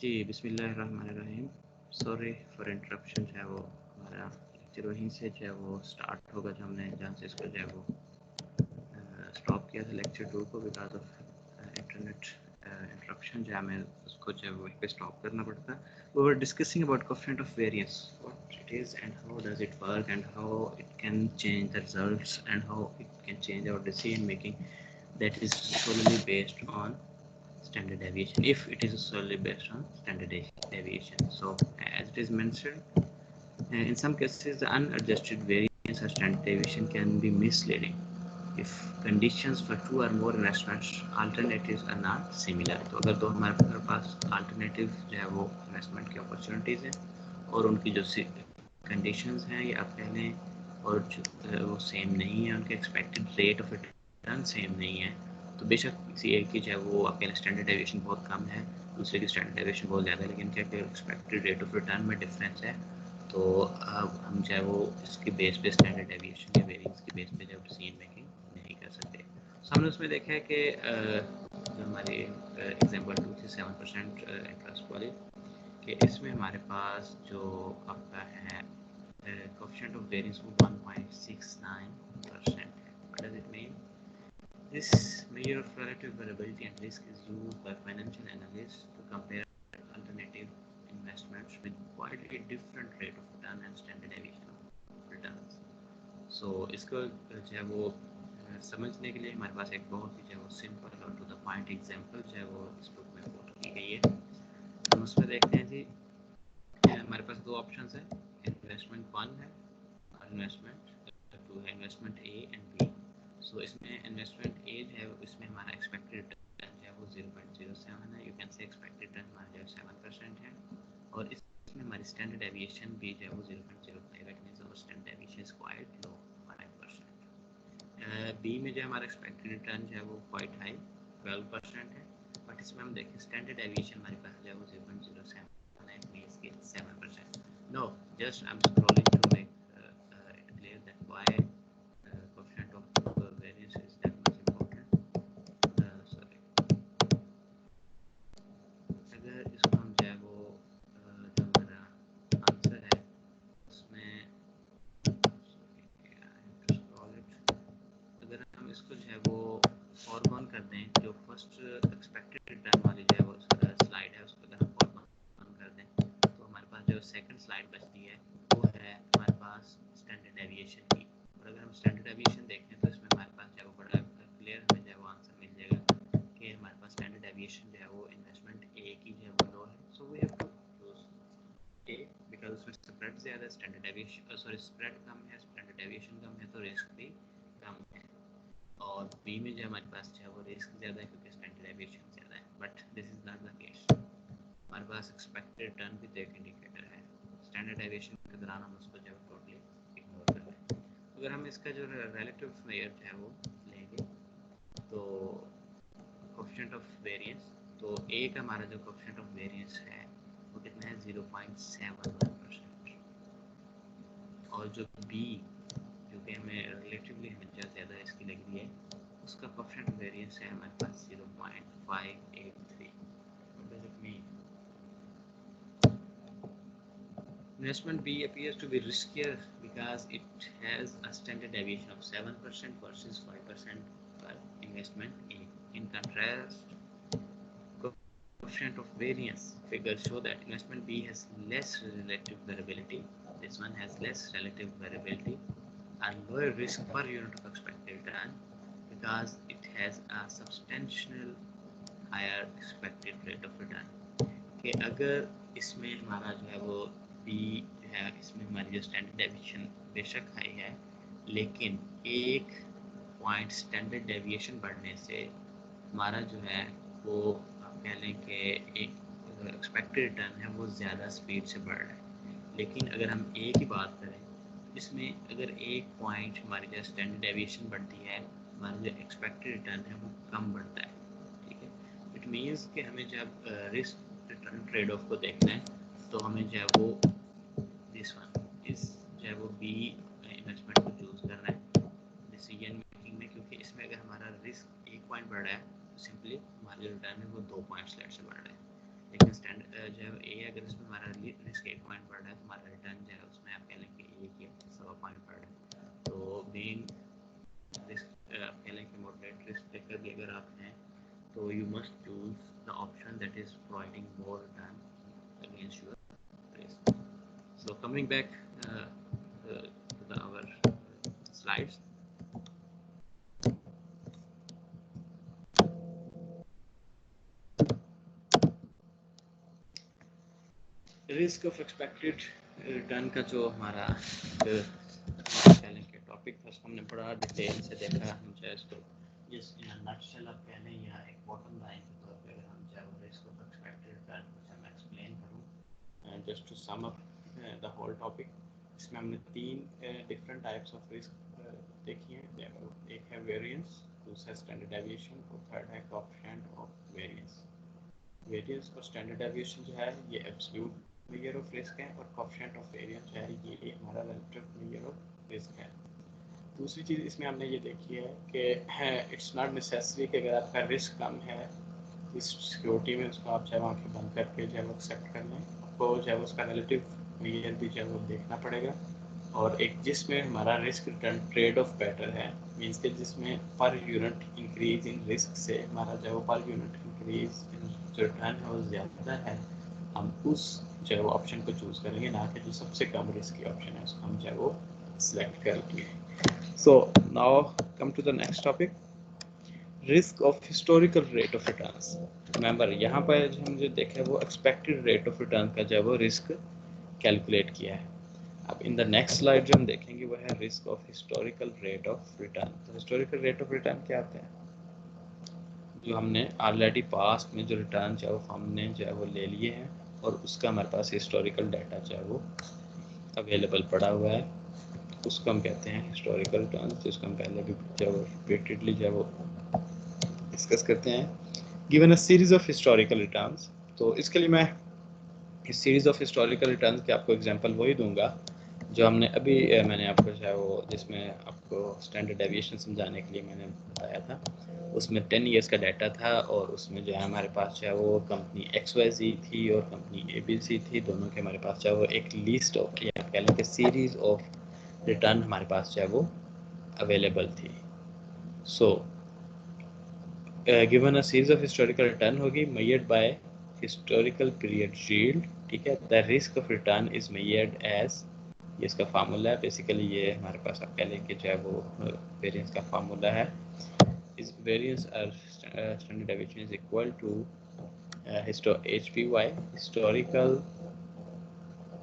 जी, बिस्मिल्लाहिर्रहमानिर्रहीम। Sorry for interruption. जो है वो हमारा लेक्चर वहीं से जो है वो स्टार्ट होगा, जो हमने जहाँ से इसको जो है वो स्टॉप किया था लेक्चर 2 को, बिकॉज ऑफ इंटरनेट इंटरप्शन जो है हमें उसको जो है वो पे स्टॉप करना पड़ता है। We were discussing about coefficient of variance, what it is and how does it work and how it can change the results and how it can change our decision making that is solely based on standard deviation, if it is solely based on standard deviation. So as it is mentioned, in some cases the unadjusted variance or standard deviation can be misleading if conditions for two or more investments alternatives are not similar. तो अगर तो हमारे पास alternative जो है वो investment की opportunities हैं और उनकी जो conditions हैं या आप कह लें और जो वो सेम नहीं है, उनके expected rate of return same नहीं है, तो बेशक किसी एक की जो है वो आपके स्टैंडर्ड डेविएशन बहुत कम है, दूसरे की स्टैंडर्ड डेविएशन बहुत ज़्यादा है, लेकिन क्या एक्सपेक्टेड रेट ऑफ रिटर्न में डिफरेंस है, तो अब हम जो है वो इसके बेस पे स्टैंडर्ड डेविएशन या वेरिएंस के बेस पे जो डिसीजन मेकिंग नहीं कर सकते। तो हमने उसमें देखा है कि जो हमारी एग्जाम्पल 2 थी 7% इंटरेस्ट वाली, कि इसमें हमारे पास जो आपका है कोएफिशिएंट ऑफ वेरिएंस वो 1.69% है। What does it mean? This measure of relative variability and risk is used by financial analysts to compare alternative investments with widely different rate of return and standard deviation of returns. So इसको जो है वो समझने के लिए हमारे पास एक बहुत ही जो है वो सिंपल और टू द पॉइंट एग्जांपल जो है वो इस बुक में कोट की गई है। हम उसमें देखते हैं जी, हमारे पास दो ऑप्शंस हैं, इन्वेस्टमेंट 1 है और इन्वेस्टमेंट 2 है, इन्वेस्टमेंट ए एंड बी। सो इसमें इन्वेस्टमेंट ए जो है इसमें हमारा एक्सपेक्टेड रिटर्न जो है वो 0.07 है, you can say expected return हमारा जो है 7% है, और इसमें हमारी स्टैंडर्ड डेविएशन भी जो है वो 0.05 है, means our standard deviation is quite low 5%। B में जो हमारा एक्सपेक्टेड रिटर्न जो है वो क्वाइट हाई 12% है, बट इसमें हम देखें स्टैंडर्ड डेविएशन हमारे पास जो है वो 0.07 है, मींस कि 7%। No, just I am scrolling to make it clear that why coefficient of variance is that much important. Sorry, अगर इसको हम जो है वो जो हमारा आंसर है उसमें अगर हम इसको जो है वो फॉरगॉन कर दें, जो फर्स्ट एक्सपेक्टेड रिटर्न वाली जो है वो स्लाइड है उसको अगर हम फॉरगॉन कर दें, तो हमारे पास जो सेकंड स्लाइड बचती है वो है हमारे पास स्टैंडर्ड डेविएशन की। और अगर हम स्टैंडर्ड डेविएशन देखें तो इसमें हमारे पास जो है वो बड़ा क्लियर हमें जो है वो आंसर मिल जाएगा कि हमारे पास स्टैंडर्ड डेविएशन जो है वो इन्वेस्टमेंट ए की जो है वो लो है। So we have to choose A because उसमें स्प्रेड ज़्यादा है, स्टैंडर्ड डेविएशन सॉरी स्प्रेड कम है, स्टैंडर्ड डेविएशन कम है, तो रिस्क भी कम है। और बी में जो हमारे पास जो है वो रिस्क ज़्यादा है क्योंकि स्टैंडर्ड डेविएशन ज़्यादा है, but this is not the case. हमारे पास एक्सपेक्टेड रिटर्न भी तो एक इंडिकेटर है, स्टैंडर्ड डेविएशन के दौरान हम उसको जो है टोटली इग्नोर कर लें। अगर हम इसका जो रिलेटिव मेजर है वो लेंगे तो कोएफिशिएंट ऑफ वेरिएंस, तो ए का हमारा जो कोएफिशिएंट ऑफ वेरिएंस है वो कितना है 0.71%, और जो बी जो कि हमें रिलेटिवली हमें ज़्यादा इसकी लग रही है उसका कोएफिशिएंट ऑफ वेरिएंस है हमारे पास 0.583। What does it mean? Investment B appears to be riskier because it has a standard deviation of 7% versus 5% for investment A. In contrast, coefficient of variance figures show that investment B has less relative variability. This one has less relative variability and lower risk per unit of expected return because it has a substantial higher expected rate of return. कि अगर इसमें हमारा जो है वो B जो है इसमें हमारी जो स्टैंडर्ड डेविएशन बेशक हाई है, लेकिन एक पॉइंट स्टैंडर्ड डेविएशन बढ़ने से हमारा जो है वो आप कह लें कि एक एक्सपेक्टेड रिटर्न है वो ज़्यादा स्पीड से बढ़ रहा है। लेकिन अगर हम ए की बात करें, इसमें अगर एक पॉइंट हमारी जो स्टैंडर्ड डेविएशन बढ़ती है, हमारा जो एक्सपेक्टेड रिटर्न है वो कम बढ़ता है। ठीक है, इट मीन्स कि हमें जब रिस्क रिटर्न ट्रेड ऑफ को देखना है तो हमें जो है वो दिस वन इस जो है वो बी इन्वेस्टमेंट को चूज़ करना है डिसीजन मेकिंग में, क्योंकि इसमें अगर हमारा रिस्क एक पॉइंट बढ़ रहा है तो सिंपली हमारा जो रिटर्न है वो 2 पॉइंट्स लेट से बढ़ रहा है। लेकिन स्टैंडर्ड जो है ए अगर इसमें हमारा रिस्क 1 पॉइंट पड़ रहा है तो हमारा रिटर्न जो है उसमें आप कह लें कि 1 या 1.25 पॉइंट पड़ रहा है। तो मेन रिस्क आप कह लें कि मॉडरेट रिस्क टेकर भी अगर आप हैं तो you must choose the option that is providing more return against your risk. So coming back to our slides. Risk of expected return का जो हमारा कह लें कि टॉपिक था उसको हमने बड़ा डिटेल से देखा। हम चाहे इसको जिस नटशेल आप कह लें या एक बॉटम लाइन के तौर पे अगर हम चाहे वो रिस्क ऑफ एक्सपेक्टेड रिटर्न को मैं एक्सप्लेन करूँ just to sum up the whole topic. इसमें हमने 3 डिफरेंट टाइप्स ऑफ रिस्क देखी हैं। एक है वेरिएंस, दूसरा स्टैंडर्ड डेविएशन और थर्ड है कोएफिशिएंट ऑफ वेरिएंस। वेरिएंस और स्टैंडर्ड डेविएशन जो है ये एब्सोल्यूट मेजर ऑफ रिस्क है और कोएफिशिएंट ऑफ वेरिएंस जो है ये हमारा रिलेटिव मेजर ऑफ रिस्क है। दूसरी चीज़ इसमें हमने ये देखी है कि इट्स नॉट नेसेसरी कि अगर आपका रिस्क कम है इस सिक्योरिटी में उसको आप चाहे आंखें बंद करके जो है वो एक्सेप्ट कर लें। आपको जो है उसका रिलेटिव मेजर भी जो है वो देखना पड़ेगा। और एक जिसमें हमारा risk return trade off better है, मीन्स के जिसमें per unit increase in risk से हमारा जो पर यूनिट इंक्रीज जो रिटर्न है वो ज़्यादा है, हम उस जो है वो ऑप्शन को चूज़ करेंगे, ना कि जो सबसे कम रिस्क की ऑप्शन है उसको हम जो है वो सिलेक्ट कर लेंगे। So now come to the next topic, risk of historical rate of returns. Remember यहाँ पर हम जो देखे वो एक्सपेक्टेड रेट ऑफ रिटर्न का जो है वो रिस्क कैलकुलेट किया है। अब इन द नेक्स्ट स्लाइड जो हम देखेंगे वो है risk of historical rate of return. तो हिस्टोरिकल रेट ऑफ रिटर्न क्या होता है? जो हमने ऑलरेडी पास्ट में जो रिटर्न चाहे वो हमने जो है वो ले लिए हैं और उसका हमारे पास हिस्टोरिकल डाटा जो है वो अवेलेबल पड़ा हुआ है, उसको हम कहते हैं हिस्टोरिकल रिटर्न। जिसको हम पहले भी जो है रिपीटेडली जो है वो डिस्कस करते हैं। Given a series of historical returns, तो इसके लिए मैं इस सीरीज ऑफ हिस्टोरिकल रिटर्न्स के आपको एग्जांपल वही दूंगा जो हमने अभी मैंने आपको जो है वो जिसमें आपको स्टैंडर्ड डेविएशन समझाने के लिए मैंने बताया था, उसमें 10 इयर्स का डाटा था और उसमें जो है हमारे पास जो है वो कंपनी XYZ थी और कंपनी ABC थी। दोनों के हमारे पास जो है वो एक लिस्ट ऑफ या कह लें कि सीरीज ऑफ रिटर्न हमारे पास जो है वो अवेलेबल थी। So given a series of historical return होगी measured by historical period yield, ठीक है। The risk of return is measured as, ये इसका फार्मूला है बेसिकली, ये हमारे पास आप कह लें कि जो है वो वेरिएंस का फार्मूला है। इस variance or standard deviation is equal to HPY historical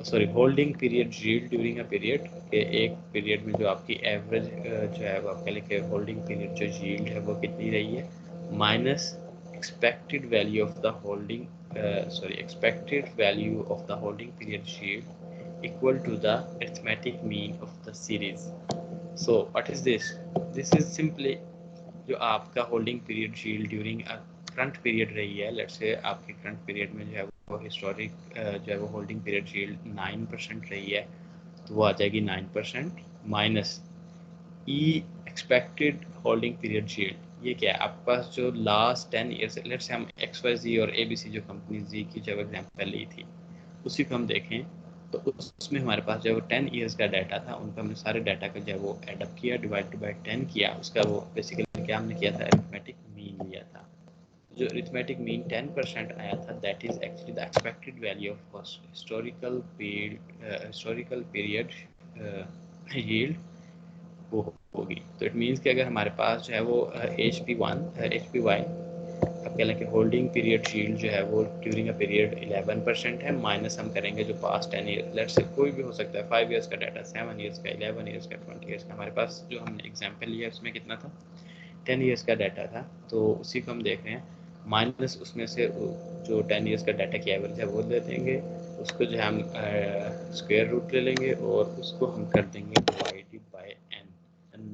sorry holding period yield during a period के एक पीरियड में जो आपकी एवरेज जो है वो आप कह लें कि होल्डिंग पीरियड जो यील्ड है वो कितनी रही है, minus expected value of the holding expected value of the holding period yield equal to the arithmetic mean of the series. So what is this? This is simply जो आपका holding period yield during a current period रही है। Let's say आपके current period में जो है वो historic जो है वो होल्डिंग पीरियड यील्ड 9% रही है, तो वो आ जाएगी 9% माइनस ई एक्सपेक्टेड होल्डिंग पीरियड यील्ड। ये क्या है? आपके पास जो लास्ट 10 ईयर्स, लेट्स से हम XYZ और ABC जो कंपनी जी की जब एग्जाम्पल ली थी उसी को हम देखें तो उसमें हमारे पास जो 10 इयर्स का डाटा था, उनका हमने सारे डाटा का जो वो एडअप किया, डिवाइड बाय 10 किया, उसका वो बेसिकली क्या हमने किया था, अरिथमेटिक मीन लिया था। जो अरिथमेटिक मीन 10% आया था, that is actually the expected value of historical period yield वो होगी। तो इट मीन्स कि अगर हमारे पास जो है वो HPY अब कह लें कि होल्डिंग पीरियड यील्ड जो है वो ड्यूरिंग अ पीरियड 11% है, माइनस हम करेंगे जो पास्ट 10 ईयर, लेट्स से कोई भी हो सकता है, 5 इयर्स का डाटा, 7 इयर्स का, 11 इयर्स का, 20 इयर्स का। हमारे पास जो हमने एग्जांपल लिया उसमें कितना था, 10 इयर्स का डाटा था, तो उसी को हम देख रहे हैं, माइनस उसमें से जो 10 इयर्स का डाटा की एवरेज है वो ले देंगे, उसको जो है हम स्क्वायर रूट ले लेंगे और उसको हम कर देंगे divided by n,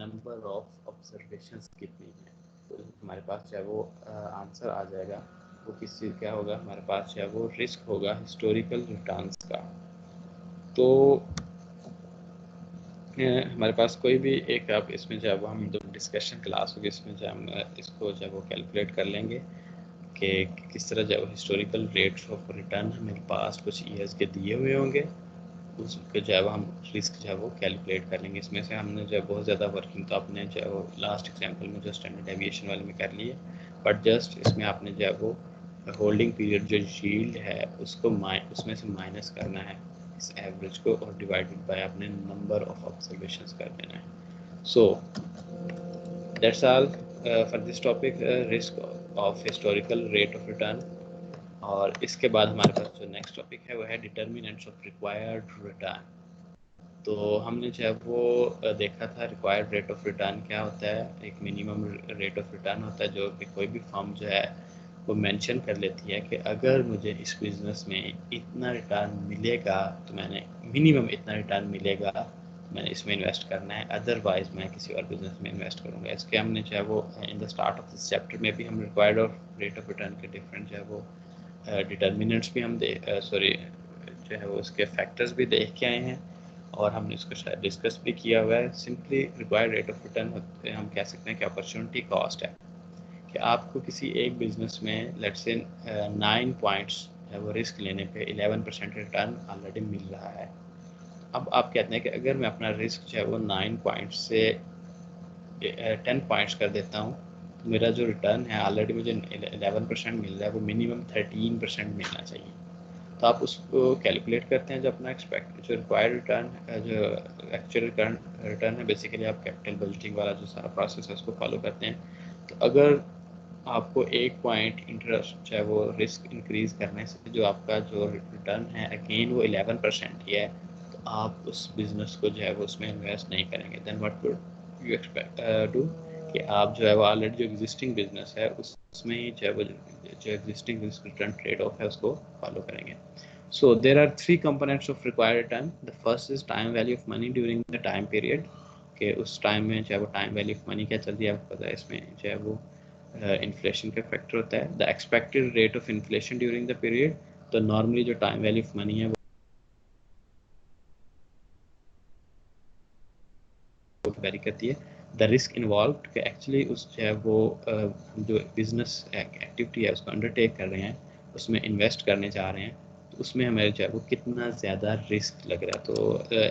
number of observations कितनी है, तो हमारे पास जो है वो आंसर आ जाएगा। वो किसी क्या होगा, हमारे पास जो है वो रिस्क होगा हिस्टोरिकल रिटर्न्स का। तो हमारे पास कोई भी एक आप इसमें जो है वो हम जो डिस्कशन क्लास होगी इसमें जो हम इसको जो है वो कैलकुलेट कर लेंगे कि किस तरह जो हिस्टोरिकल रेट्स ऑफ रिटर्न हमें पास्ट कुछ ईयर्स के दिए हुए होंगे, उसके जो है हम रिस्क जो है वो कैलकुलेट कर लेंगे। इसमें से हमने जो है बहुत ज़्यादा वर्किंग तो आपने जो है वो लास्ट एग्जांपल में जो स्टैंडर्ड डेविएशन वाले में कर लिए, बट जस्ट इसमें आपने जो है वो होल्डिंग पीरियड जो यील्ड है उसको उसमें से माइनस करना है इस एवरेज को, और डिवाइडेड बाय अपने नंबर ऑफ ऑब्जर्वेशंस कर देना है। So that's all for this topic, risk of historical rate of return. और इसके बाद हमारे पास जो नेक्स्ट टॉपिक है वो है डिटर्मिनेंट्स ऑफ रिक्वायर्ड रिटर्न। तो हमने जो है वो देखा था रिक्वायर्ड रेट ऑफ रिटर्न क्या होता है। एक मिनिमम रेट ऑफ रिटर्न होता है जो कि कोई भी फर्म जो है वो मेंशन कर लेती है कि अगर मुझे इस बिज़नेस में इतना रिटर्न मिलेगा तो मैंने मिनिमम इतना रिटर्न मिलेगा, मैंने इसमें इन्वेस्ट करना है, अदरवाइज मैं किसी और बिजनेस में इन्वेस्ट करूँगा। इसके हमने जो है वो in the start of this chapter में भी हम required of rate of return के डिफरेंट जो है वो डिटर्मिनेंट्स भी हम जो है वो उसके फैक्टर्स भी देख के आए हैं, और हमने इसको शायद डिस्कस भी किया हुआ है। Simply required rate of return हम कह सकते हैं कि अपॉर्चुनिटी कॉस्ट है, कि आपको किसी एक बिजनेस में लेट्स से 9 पॉइंट्स है वो रिस्क लेने पे 11% रिटर्न ऑलरेडी मिल रहा है। अब आप कहते हैं कि अगर मैं अपना रिस्क जो है वो 9 पॉइंट्स से 10 पॉइंट्स कर देता हूँ तो मेरा जो रिटर्न है ऑलरेडी मुझे 11% मिल रहा है, वो मिनिमम 13% मिलना चाहिए। तो आप उसको कैलकुलेट करते हैं जो अपना एक्सपेक्ट जो रिक्वायर्ड रिटर्न जो एक्चुअल रिटर्न है, बेसिकली आप कैपिटल बजटिंग वाला जो सारा प्रोसेस है उसको फॉलो करते हैं। तो अगर आपको 1 पॉइंट इंटरेस्ट चाहे वो रिस्क इंक्रीज करने से जो आपका जो रिटर्न है अगेन वो 11% ही है, तो आप उस बिज़नेस को जो है वो उसमें इन्वेस्ट नहीं करेंगे। Then what would you expect do, कि आप जो है वो ऑलरेडी जो एग्जिस्टिंग बिजनेस है उसमें ही जो है वो जो existing risk return trade off है उसको फॉलो करेंगे। So there are 3 components of required return. The first is time value of money during the time period, कि उस टाइम में चाहे वो टाइम वैल्यू ऑफ मनी क्या चल रही है आपको पता है, इसमें चाहे वो इन्फ्लेशन का फैक्टर होता है। The expected rate of inflation during the period, तो नॉर्मली जो टाइम वैल्यू ऑफ मनी है वो वेरी करती है। द रिस्क इन्वॉल्व, कि एक्चुअली उस जो है वो जो बिजनेस एक्टिविटी है उसको अंडरटेक कर रहे हैं, उसमें इन्वेस्ट करने जा रहे हैं, तो उसमें हमें जो है वो कितना ज़्यादा रिस्क लग रहा है। तो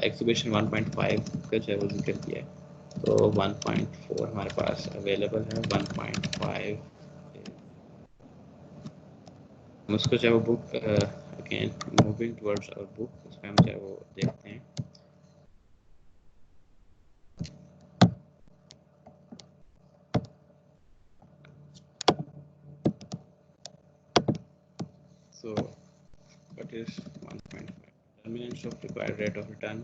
एग्जीबिशन 1.5 का जो है वो जिक्र किया है, तो 1.4 हमारे पास अवेलेबल है। 1.5 हम उसको चाहे वो book again moving towards our book, उसमें हम चाहे वो देखते हैं। So what is 1.5 determinants of required rate of return,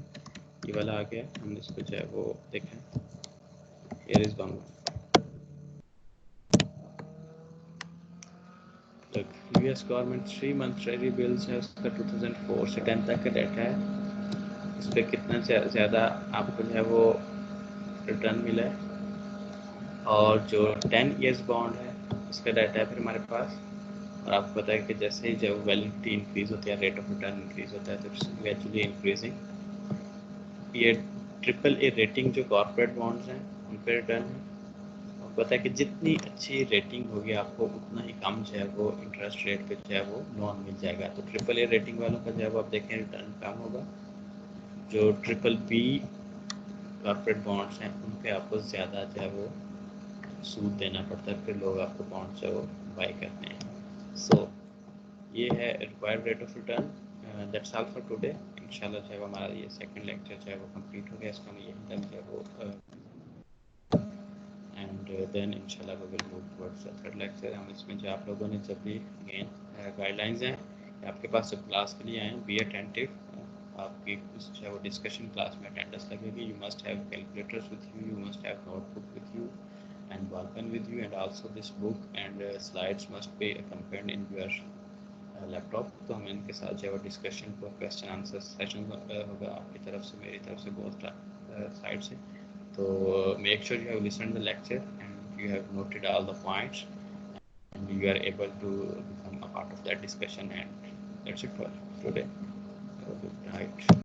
ये वाला आ गया, हमने इसको जो है वो देखें। Here is one. Look, US government 3 month treasury bills है, उसका 2004 से 10 तक का डाटा है। इस पर कितना ज़्यादा आपको जो है वो रिटर्न मिला है, और जो 10 ईयर्स बॉन्ड है उसका डाटा है फिर हमारे पास। और आपको पता है कि जैसे ही जब वैलिडिटी इंक्रीज होती है, रेट ऑफ रिटर्न इंक्रीज होता है, तो इट्स ग्रेजुअली इंक्रीजिंग। ये ट्रिपल ए रेटिंग जो कॉर्पोरेट बॉन्ड्स हैं उन पर रिटर्न है। आपको पता है कि जितनी अच्छी रेटिंग होगी आपको उतना ही कम जो है वो इंटरेस्ट रेट पे जो है वो लोन मिल जाएगा। तो ट्रिपल ए रेटिंग वालों का जो है वो आप देखें रिटर्न कम होगा। जो ट्रिपल बी कॉर्पोरेट बॉन्ड्स हैं उन पे आपको ज़्यादा जो है वो सूद देना पड़ता है, फिर लोग आपको बॉन्ड जो है वो बाई करते हैं। सो ये है required rate of return. That's all for today. इंशाल्लाह जो है हमारा ये सेकंड लेक्चर जो है वो कंप्लीट हो गया, इसका हम यही टाइम जो है वो एंड देन इंशाल्लाह we will move towards the third lecture. हम इसमें जो आप लोगों ने जब भी अगेन गाइडलाइंस हैं आपके पास जब क्लास के लिए आए, बी अटेंटिव। आपकी जो है वो डिस्कशन क्लास में अटेंडेंस लगेगी। You must have calculators with you, you must have notebook with you and ball pen with you, and also this book and slides must be accompanied in your laptop. तो हम इनके साथ जो है वो discussion को question answer session होगा आपकी तरफ से, मेरी तरफ से, बोथ साइड से। तो make sure you have listen the lecture and you have noted all the points and you are able to become a part of that discussion. And that's it for today. Good night.